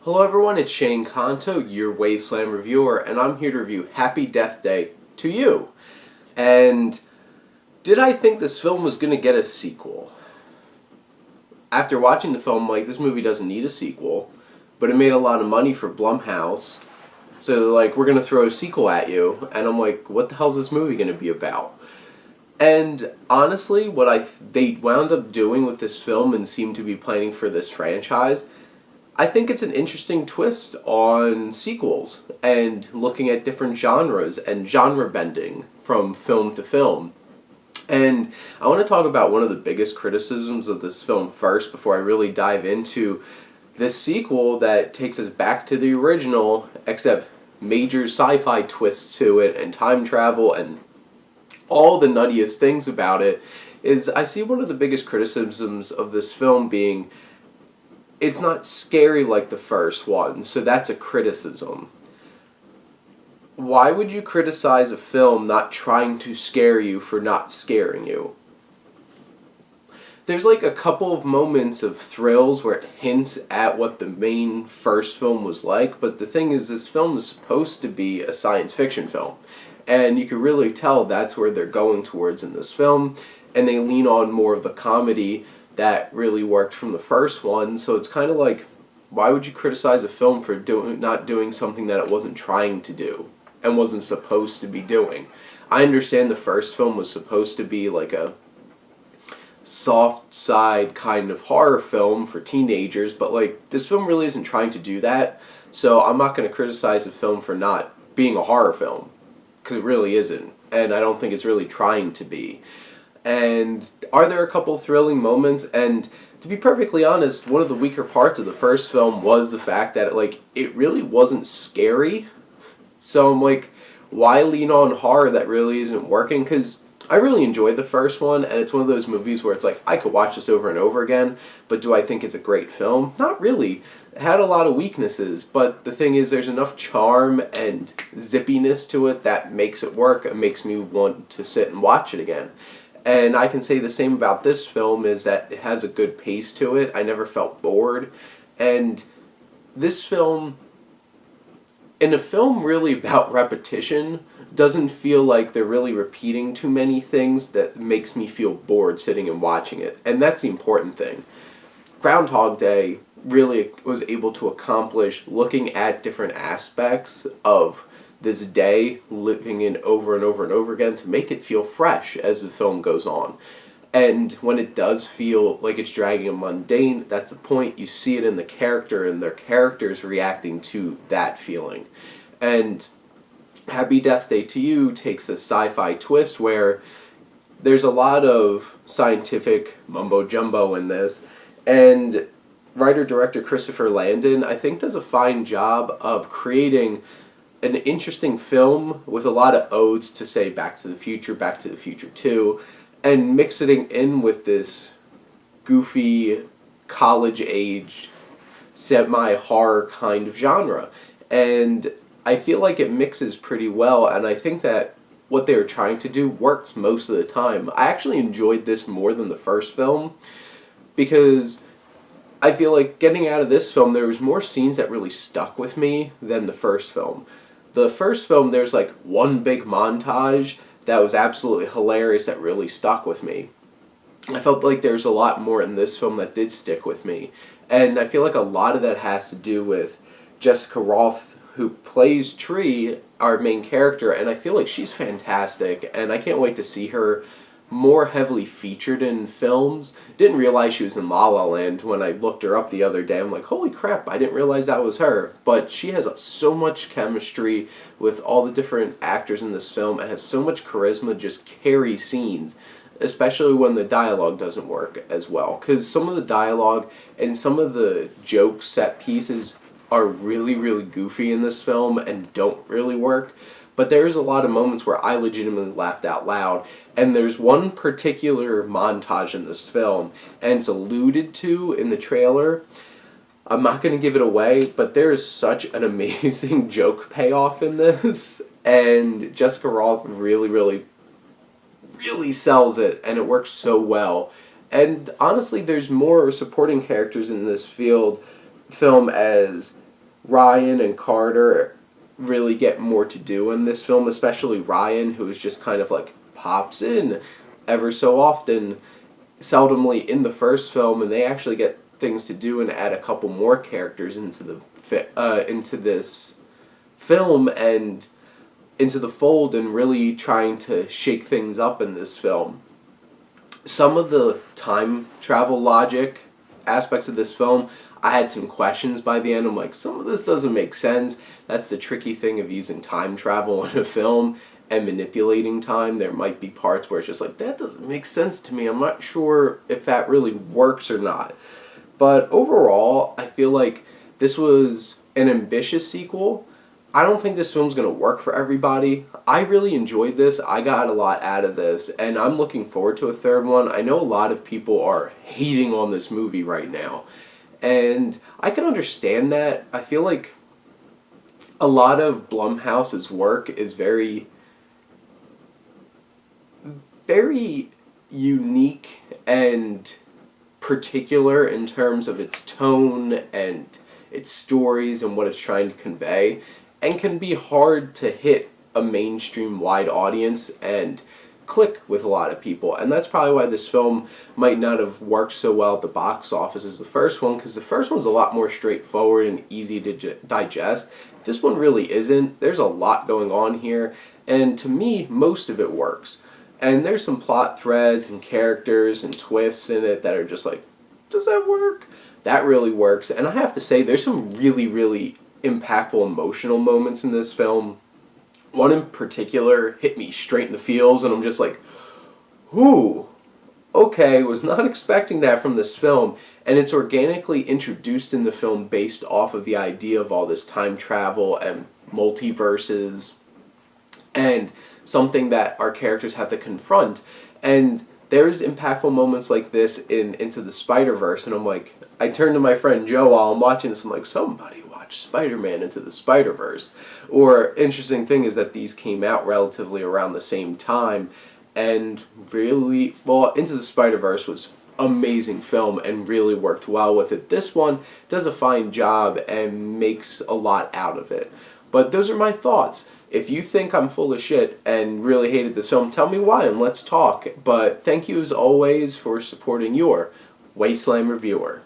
Hello everyone, it's Shane Kanto, your Wasteland reviewer, and I'm here to review Happy Death Day to You. And did I think this film was going to get a sequel? After watching the film, this movie doesn't need a sequel, but it made a lot of money for Blumhouse, so they're like, we're going to throw a sequel at you, and I'm like, what the hell's this movie going to be about? And honestly, what they wound up doing with this film and seem to be planning for this franchise, I think it's an interesting twist on sequels and looking at different genres and genre bending from film to film. And I want to talk about one of the biggest criticisms of this film first before I really dive into this sequel that takes us back to the original, except major sci-fi twists to it and time travel and all the nuttiest things about it, is I see one of the biggest criticisms of this film being it's not scary like the first one, so that's a criticism. Why would you criticize a film not trying to scare you for not scaring you? There's a couple of moments of thrills where it hints at what the main first film was like, but the thing is, this film is supposed to be a science fiction film. And you can really tell that's where they're going towards in this film, and they lean on more of the comedy that really worked from the first one, so it's kind of like, why would you criticize a film for not doing something that it wasn't trying to do and wasn't supposed to be doing? I understand the first film was supposed to be like a soft side kind of horror film for teenagers, but this film really isn't trying to do that, so I'm not going to criticize the film for not being a horror film, because it really isn't, and I don't think it's really trying to be. And are there a couple thrilling moments? And to be perfectly honest, one of the weaker parts of the first film was the fact that it really wasn't scary. So I'm like, why lean on horror that really isn't working? Because I really enjoyed the first one, and it's one of those movies where it's like, I could watch this over and over again, but do I think it's a great film? Not really. It had a lot of weaknesses, but the thing is, there's enough charm and zippiness to it that makes it work and makes me want to sit and watch it again. And I can say the same about this film, is that it has a good pace to it. I never felt bored. And this film, in a film really about repetition, doesn't feel like they're really repeating too many things that makes me feel bored sitting and watching it. And that's the important thing. Groundhog Day really was able to accomplish looking at different aspects of this day, living in over and over and over again to make it feel fresh as the film goes on. And when it does feel like it's dragging and mundane, that's the point. You see it in the character, and their characters reacting to that feeling. And Happy Death Day to You takes a sci-fi twist where there's a lot of scientific mumbo-jumbo in this, and writer-director Christopher Landon, I think, does a fine job of creating an interesting film with a lot of odes to, say, Back to the Future 2, and mixing in with this goofy, college-aged, semi-horror kind of genre. And I feel like it mixes pretty well, and I think that what they were trying to do works most of the time. I actually enjoyed this more than the first film, because I feel like getting out of this film, there was more scenes that really stuck with me than the first film. The first film, there's one big montage that was absolutely hilarious that really stuck with me. I felt like there's a lot more in this film that did stick with me. And I feel like a lot of that has to do with Jessica Rothe, who plays Tree, our main character, and I feel like she's fantastic, and I can't wait to see her more heavily featured in films. Didn't realize she was in La La Land when I looked her up the other day. I'm like, holy crap, I didn't realize that was her. But she has so much chemistry with all the different actors in this film, and has so much charisma, just carry scenes, especially when the dialogue doesn't work as well. Because some of the dialogue and some of the joke set pieces are really, really goofy in this film and don't really work. But there's a lot of moments where I legitimately laughed out loud. And there's one particular montage in this film, and it's alluded to in the trailer. I'm not going to give it away, but there is such an amazing joke payoff in this. And Jessica Rothe really, really, really sells it, and it works so well. And honestly, there's more supporting characters in this film as Ryan and Carter really get more to do in this film, especially Ryan, who is just kind of like pops in ever so often, seldomly in the first film, and they actually get things to do and add a couple more characters into this film and into the fold, and really trying to shake things up in this film. Some of the time travel logic aspects of this film, I had some questions by the end. I'm like, some of this doesn't make sense. That's the tricky thing of using time travel in a film and manipulating time. There might be parts where it's just like, that doesn't make sense to me. I'm not sure if that really works or not. But overall, I feel like this was an ambitious sequel. I don't think this film's going to work for everybody. I really enjoyed this. I got a lot out of this, and I'm looking forward to a third one. I know a lot of people are hating on this movie right now, and I can understand that. I feel like a lot of Blumhouse's work is very, very unique and particular in terms of its tone and its stories and what it's trying to convey, and can be hard to hit a mainstream wide audience and click with a lot of people. And that's probably why this film might not have worked so well at the box office as the first one, because the first one's a lot more straightforward and easy to digest. This one really isn't. There's a lot going on here, and to me, most of it works. And there's some plot threads and characters and twists in it that are just like, does that work? That really works. And I have to say, there's some really, really impactful emotional moments in this film. One in particular hit me straight in the feels, and I'm just like, ooh, okay, was not expecting that from this film. And it's organically introduced in the film based off of the idea of all this time travel and multiverses, and something that our characters have to confront. And there's impactful moments like this in Into the Spider-Verse, and I'm like, I turned to my friend Joe while I'm watching this, I'm like, somebody watch Spider-Man Into the Spider-Verse. Or, interesting thing is that these came out relatively around the same time, and really, well, Into the Spider-Verse was amazing film and really worked well with it. This one does a fine job and makes a lot out of it. But those are my thoughts. If you think I'm full of shit and really hated this film, tell me why and let's talk. But thank you as always for supporting your Wasteland reviewer.